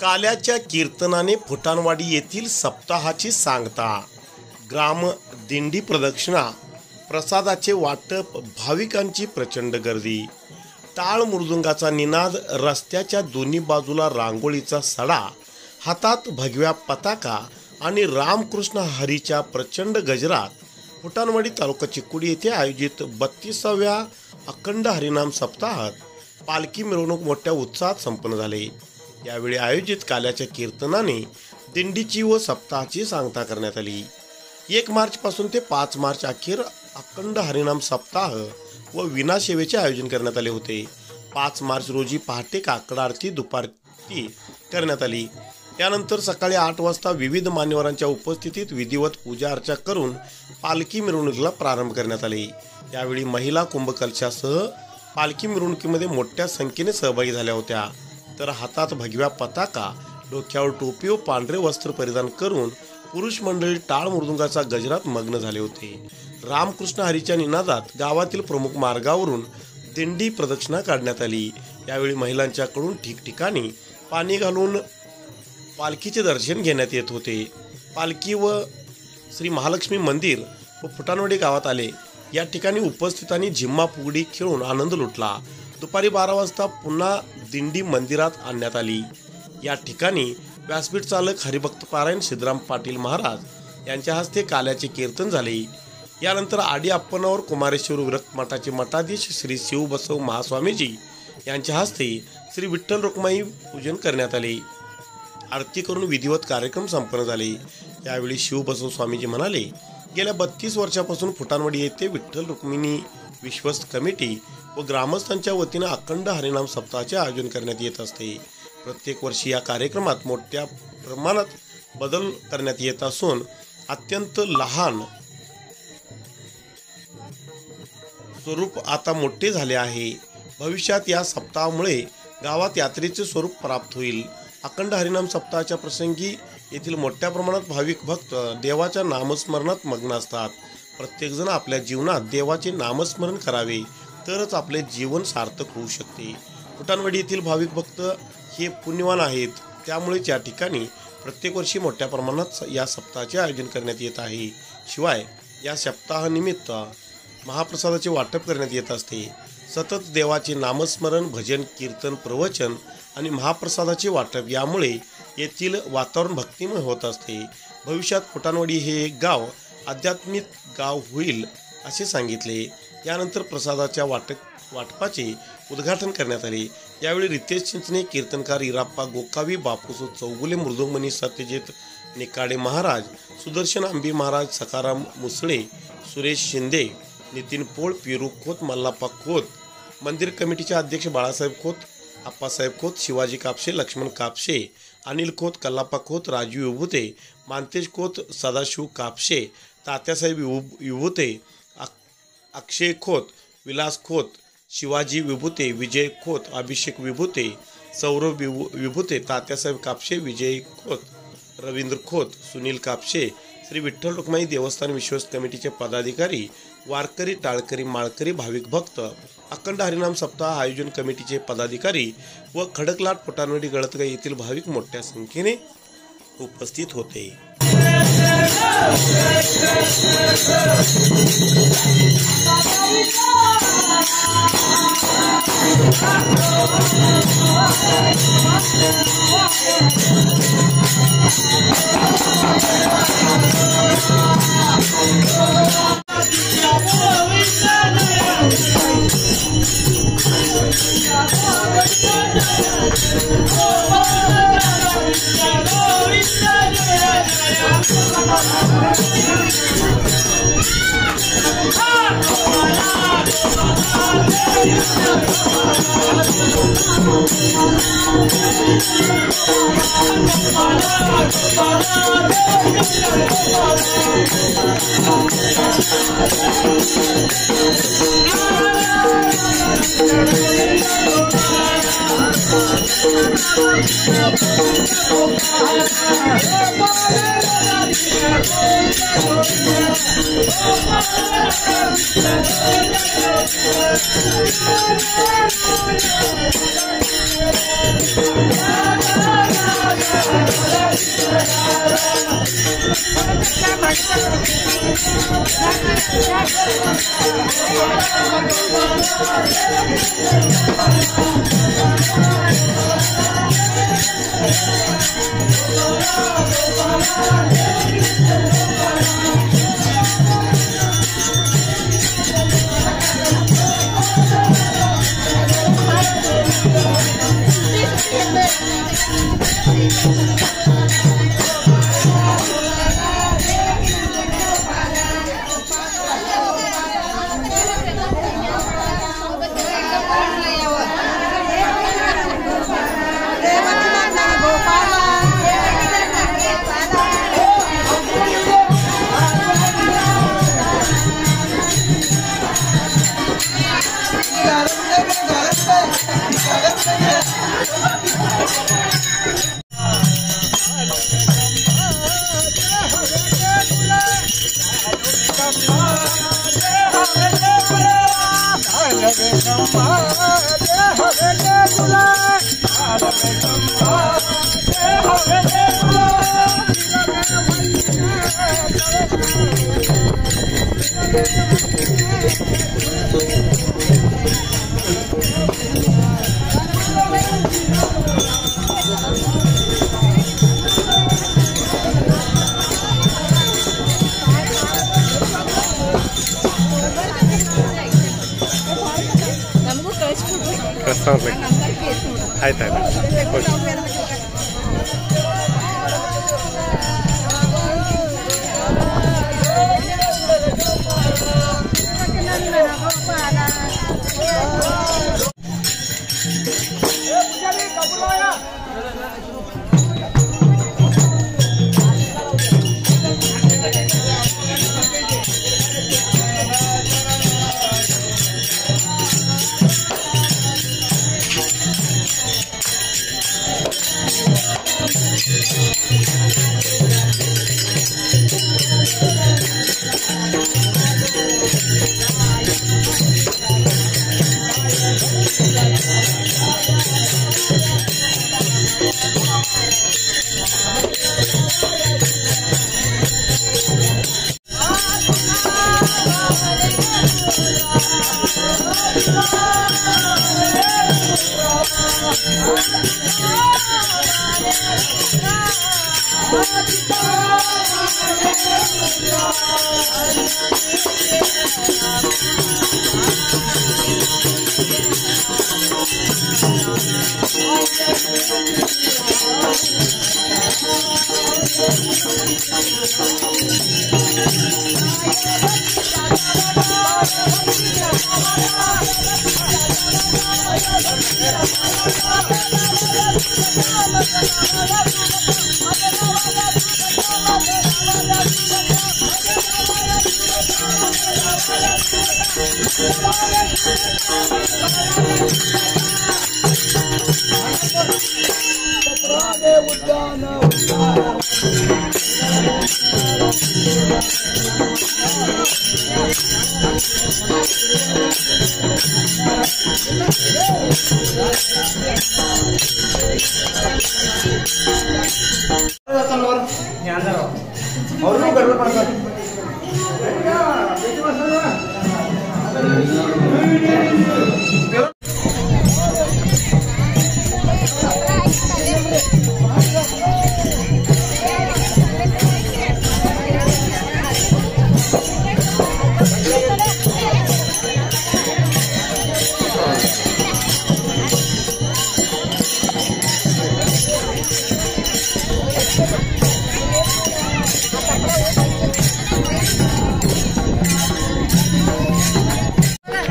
काल्याच्या कीर्तनाने फुटाणवाडी येथील सप्ताहाची सांगता, ग्राम दिंडी प्रदक्षिणा, प्रसादाचे वाटप, भाविकांची प्रचंड गर्दी, टाळ मृदुंगाचा निनाद, रस्त्याच्या दोन्ही बाजूला रांगोळीचा सडा, हातात भगव्या पताका आणि रामकृष्ण हरीच्या प्रचंड गजरात फुटाणवाडी तालुका चिकोडी येथे आयोजित 32व्या अखंड हरिनाम सप्ताहात पालखी मिरवणूक मोठ्या उत्साहात संपन्न झाले। यावेळी आयोजित काल्याच्या कीर्तनाने दिंडीची व सप्ताहाची सांगता करण्यात आली। 1 मार्च पासून ते 5 मार्च अखेर अखंड हरिनाम सप्ताह व विनासेवेचे आयोजन करण्यात आले होते। 5 मार्च रोजी पहाटे काकड आरती, दुपारती करण्यात आली। त्यानंतर सकाळी 8 वाजता विविध मान्यवरांच्या उपस्थितीत विधिवत पूजा अर्चा करून पालखी मिरवणुकीला प्रारंभ करण्यात आले। यावेळी महिला कुंभकलशासह पालखी मिरवणुकीमध्ये मोठ्या संख्येने सहभागी झाल्या होत्या। तर हातात भगव्या पताका, डोक्यावर टोपी व पांढरे वस्त्र परिधान करून पुरुष मंडळी टाळ मृदुंगाचा गजरात मग्न झाले होते। रामकृष्ण हरीच्या निनादात गावातील प्रमुख मार्गावरून दिंडी प्रदक्षिणा काढण्यात आली। यावेळी महिलांच्याकडून ठिकठिकाणी पाणी घालून पालखीचे दर्शन घेण्यात येत होते। पालखी व श्री महालक्ष्मी मंदिर व फुटाणवाडी गावात आले। या ठिकाणी उपस्थितांनी झिम्मा फुगडी खेळून आनंद लुटला। दुपारी 12 वाजता पुन्हा दिंडी मंदिरात आणण्यात आली। या ठिकाणी व्यासपीठ चालक हरिभक्त पारायण सिद्धराम पाटील महाराज यांच्या हस्ते काल्याचे कीर्तन झाले। यानंतर आडी अप्पनावर कुमारेश्वर विरक्त मठाचे मठाधीश श्री शिवबसव महास्वामीजी यांच्या हस्ते श्री विठ्ठल रुक्माई पूजन करण्यात आले। आरती करून विधिवत कार्यक्रम संपन्न झाले। यावेळी शिवबसव स्वामीजी म्हणाले, गेल्या 32 वर्षापासून फुटाणवाडी येथे विठ्ठल रुक्मिणी विश्वस्त कमिटी व ग्रामस्थांच्या वतीने अखंड हरिनाम सप्ताहाचे आयोजन करण्यात येत असते। प्रत्येक वर्षी या कार्यक्रमात मोठ्या प्रमाणात बदल करण्यात येत असून अत्यंत लहान स्वरूप आता मोठे झाले आहे। भविष्यात या सप्ताहामुळे गावात यात्रेचे स्वरूप प्राप्त होईल। अखंड हरिनाम सप्ताहाच्या प्रसंगी येथील मोठ्या प्रमाणात भाविक भक्त देवाच्या नामस्मरणात मग्न असतात। प्रत्येकजण आपल्या जीवनात देवाचे नामस्मरण करावे, तरच आपले जीवन सार्थक होऊ शकते। फुटाणवाडी येथील भाविक भक्त हे पुण्यवान आहेत, त्यामुळेच या ठिकाणी प्रत्येक वर्षी मोठ्या प्रमाणात या सप्ताहाचे आयोजन करण्यात येत आहे। शिवाय या सप्ताहानिमित्त महाप्रसादाचे वाटप करण्यात येत असते। सतत देवाचे नामस्मरण, भजन, कीर्तन, प्रवचन आणि महाप्रसादाचे वाटप यामुळे येथील वातावरण भक्तिमय होत असते। भविष्यात फुटाणवाडी हे एक गाव आध्यात्मिक गाव होईल असे सांगितले। यानंतर प्रसादाच्या वाटपाचे उद्घाटन करण्यात आले। यावेळी रितेश चिंचणे, कीर्तनकार इराप्पा गोकावी, बापूसो चौगुले, मृदुंगमणी सत्यजित निकाडे महाराज, सुदर्शन आंबी महाराज, सखाराम मुसळे, सुरेश शिंदे, नितीन पोळ, पिरू खोत, मल्लाप्पा खोत, मंदिर कमिटीचे अध्यक्ष बाळासाहेब खोत, आप्पासाहेब खोत, शिवाजी कापसे, लक्ष्मण कापसे, अनिल खोत, कल्लाप्पा खोत, राजू विभूते, मानतेज खोत, सदाशिव कापसे, तात्यासाहेब विभूते, अक्षय खोत, विलास खोत, शिवाजी विभूते, विजय खोत, अभिषेक विभूते, सौरभ विभूते, तात्यासाहेब कापसे, विजय खोत, रवींद्र खोत, सुनील कापसे, श्री विठ्ठल रुक्माई देवस्थान विश्वस्त कमिटीचे पदाधिकारी, वारकरी, टाळकरी, माळकरी, भाविक भक्त, अखंड हरिनाम सप्ताह आयोजन कमिटीचे पदाधिकारी व खडकलाट, फुटाणवाडी, गळतगाई येथील भाविक मोठ्या संख्येने उपस्थित होते। Oh,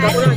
ಆಯ್ತು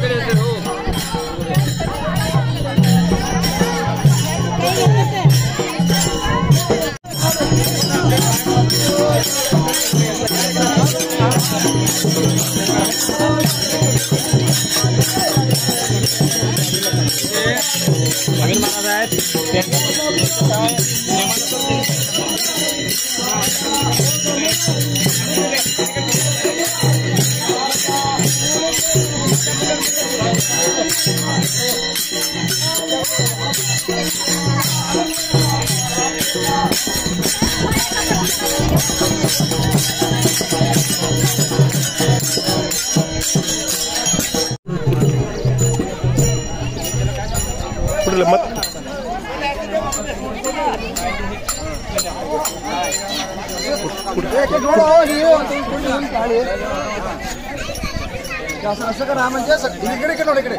असं करा म्हणजे इकडे इकडे इकडे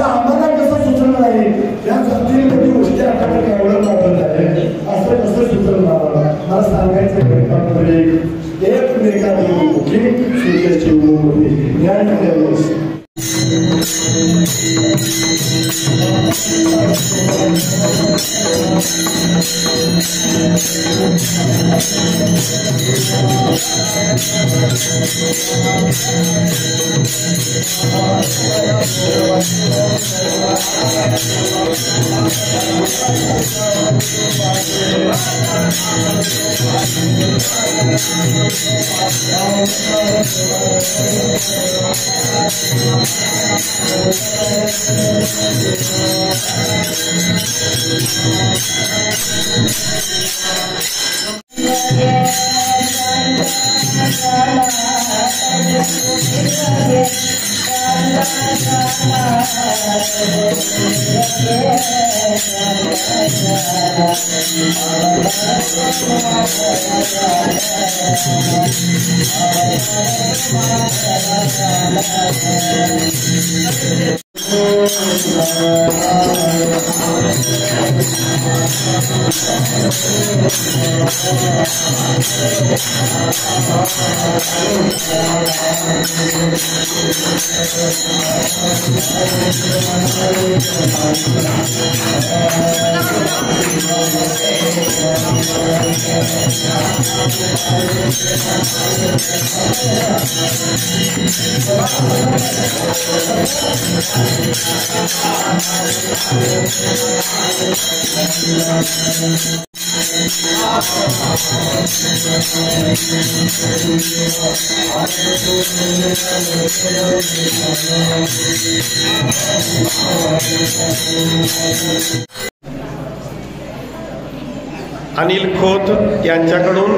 आम्हाला कसं सुचलं नाही या जातीमध्ये गोष्टी आपल्याला एवढं लागत आहे अनिल खोत यांच्याकडून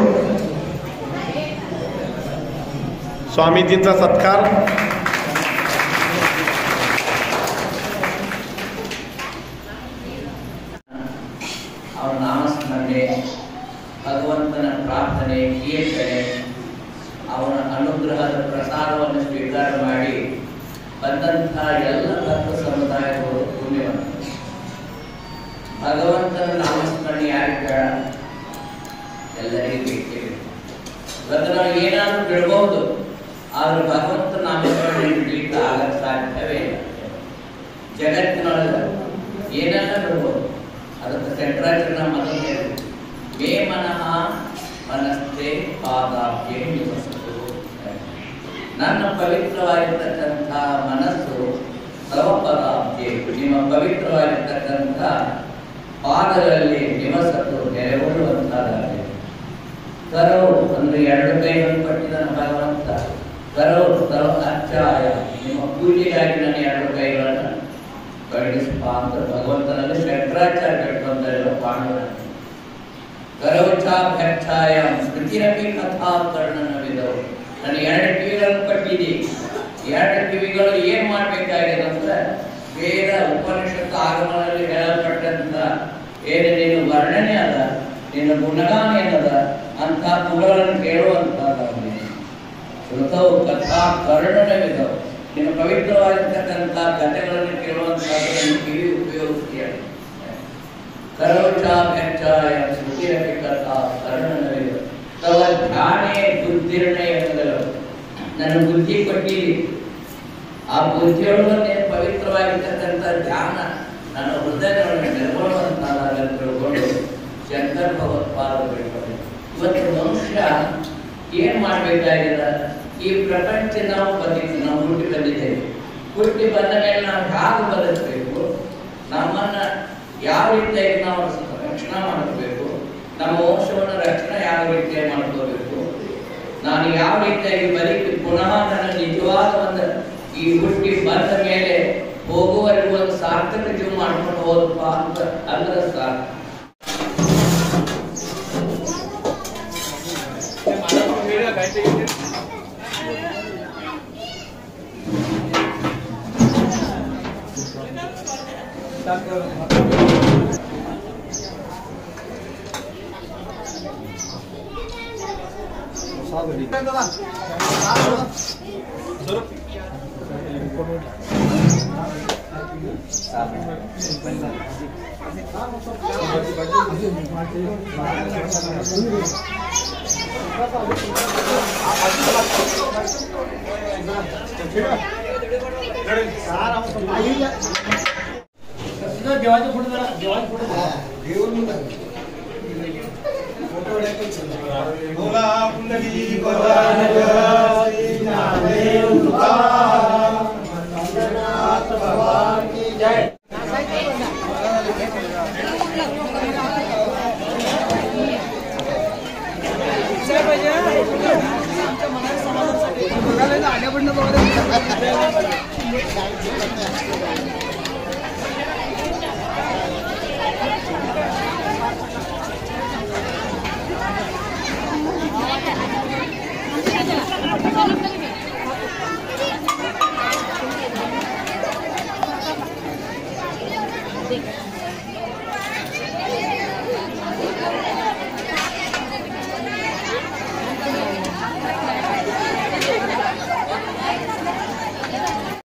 स्वामीजींचा सत्कार. ಅವರ ನಾಮಸ್ಮರಣೆ, ಭಗವಂತನ ಪ್ರಾರ್ಥನೆ, ಕೀರ್ತನೆ, ಅವನ ಅನುಗ್ರಹದ ಪ್ರಸಾದವನ್ನು ಸ್ವೀಕಾರ ಮಾಡಿ ಬಂದಂತಹ ಎಲ್ಲ ಭಕ್ತ ಸಮುದಾಯಗಳು ಪುಣ್ಯವಂತರು. ಭಗವಂತನ ನಾಮಸ್ಮರಣೆ ಯಾರಿಗೆ ಬೇಡ? ಎಲ್ಲರಿಗೂ ಬೇಕಿದೆ. ಇವತ್ತು ನಾವು ಏನಾದರೂ ಬಿಡಬಹುದು, ಆದ್ರೆ ಭಗವಂತನ ನಾಮಸ್ಮರಣೆ ಬಿಡಲಿಕ್ಕೆ ಆಗಕ್ಕೆ ಸಾಧ್ಯವೇ ಇಲ್ಲ. ಜಗತ್ತಿನೊಳಗೆ ಏನೆಲ್ಲ ಬಿಡ್ಬೋದು. ಅದಕ್ಕೆ ಶಂಕರಾಚಾರ್ಯ ಮೊದಲು ಹೇಳಿದ್ರು, ಮೇ ಮನಃ ಮನಸ್ಥೆ ಪಾದಾಭ್ಯೆ ನಿವಸತು. ನನ್ನ ಪವಿತ್ರವಾಗಿರ್ತಕ್ಕಂಥ ಮನಸ್ಸು ತವ ಪದಾಭ್ಯೆ, ನಿಮ್ಮ ಪವಿತ್ರವಾಗಿರ್ತಕ್ಕಂಥ ಪಾದಗಳಲ್ಲಿ ನಿವಸತು, ನೆಲೆಗೊಳ್ಳುವಂತಾಗಲಿ. ಕರವು ಅಂದ್ರೆ ಎರಡು ಕೈಗಳನ್ನು ಪಟ್ಟಿದ್ದಾನೆ ಭಗವಂತ. ಕರವು ತವ ಅರ್ಚಾಯ, ನಿಮ್ಮ ಪೂಜೆಗಾಗಿ ನನ್ನ ಎರಡು ಕೈಗಳನ್ನು ಕಳುಹಿಸಪ್ಪ ಅಂತ ಭಗವಂತನಲ್ಲಿ ಶಂಕರಾಚಾರ್ಯ ಕಟ್ಕೊಂಡಲ್ಲ ಪಾಂಡವನ. ಕರವಚಾಭ್ಯರ್ಥಾಯ ಸ್ಮೃತಿರಪಿ ಕಥಾ ಕರ್ಣನವಿದವು. ನನ್ನ ಎರಡು ಕಿವಿಗಳನ್ನು ಕಟ್ಟಿದೆ. ಎರಡು ಕಿವಿಗಳು ಏನ್ ಮಾಡ್ಬೇಕಾಗಿದೆ ಅಂದ್ರೆ ವೇದ ಉಪನಿಷತ್ತು ಆಗಮನದಲ್ಲಿ ಹೇಳಲ್ಪಟ್ಟಂತ ಏನು ನಿನ್ನ ವರ್ಣನೆ ಅದ, ನಿನ್ನ ಗುಣಗಾನ ಏನದ ಅಂತ ಗುಣಗಳನ್ನು ಕೇಳುವಂತಾಗಲಿ. ಶ್ರುತವು ಕಥಾ ಕರ್ಣನವಿದವು, ನಿನ್ನ ಪವಿತ್ರವಾಗಿರ್ತಕ್ಕಂಥ ಕಥೆಗಳನ್ನು ಕೇಳುವಂತಹ ಕಿವಿ ಉಪಯೋಗಿಸ್ತೀಯ. ಕರೋಚಾಭ್ಯರ್ಥಾಯ ಸ್ಮೃತಿರಪಿ ಕಥಾ ಕರ್ಣನವಿದವು. ತವ ಧ್ಯಾನೇ ಬುದ್ಧಿರ್ಣಯ ಎಂದರು. ನನ್ನ ಬುದ್ಧಿ ಕೊಟ್ಟಿರಿ, ಆ ಬುದ್ಧಿಯೊಳಗೆ ಪವಿತ್ರವಾಗಿರ್ತಕ್ಕಂಥ ಧ್ಯಾನ ನನ್ನ ಹೃದಯಗಳನ್ನು ನಿರ್ವಹಿಸುವಂತಾದಾಗ ತಿಳ್ಕೊಂಡು ಶಂಕರ ಭಗವತ್ಪಾದರು ಬಿಡ್ತಾರೆ. ಇವತ್ತು ಮನುಷ್ಯ ಏನ್ ಮಾಡ್ಬೇಕಾಗಿದೆ? ಈ ಪ್ರಪಂಚ ನಾವು ಹುಟ್ಟಿ ಬಂದಿದ್ದೇವೆ. ಹುಟ್ಟಿ ಬಂದ ಮೇಲೆ ನಾವು ಹೇಗೆ ಬದುಕಬೇಕು, ನಮ್ಮನ್ನ ಯಾವ ರೀತಿಯಾಗಿ ನಾವು ರಕ್ಷಣೆ ಮಾಡಬೇಕು, ನಮ್ಮ ವಂಶವನ್ನು ರಕ್ಷಣೆ ಯಾವ ರೀತಿಯಾಗಿ ಮಾಡ್ಕೋಬೇಕು, ನಾನು ಯಾವ ರೀತಿಯಾಗಿ ಬದುಕಿ ಪುನಃ ನನ್ನ ನಿಜವಾದ ಒಂದು ಈ ಹುಟ್ಟಿ ಬಂದ ಮೇಲೆ ಹೋಗುವವರೆಗೂ ಒಂದು ಸಾರ್ಥಕ ಜೀವ ಮಾಡ್ಕೊಂಡು ಹೋದಪ್ಪ ಅಂತ ಅಂದ್ರೆ ಸಾಕು. देवाचे फोटो आल्याकडनं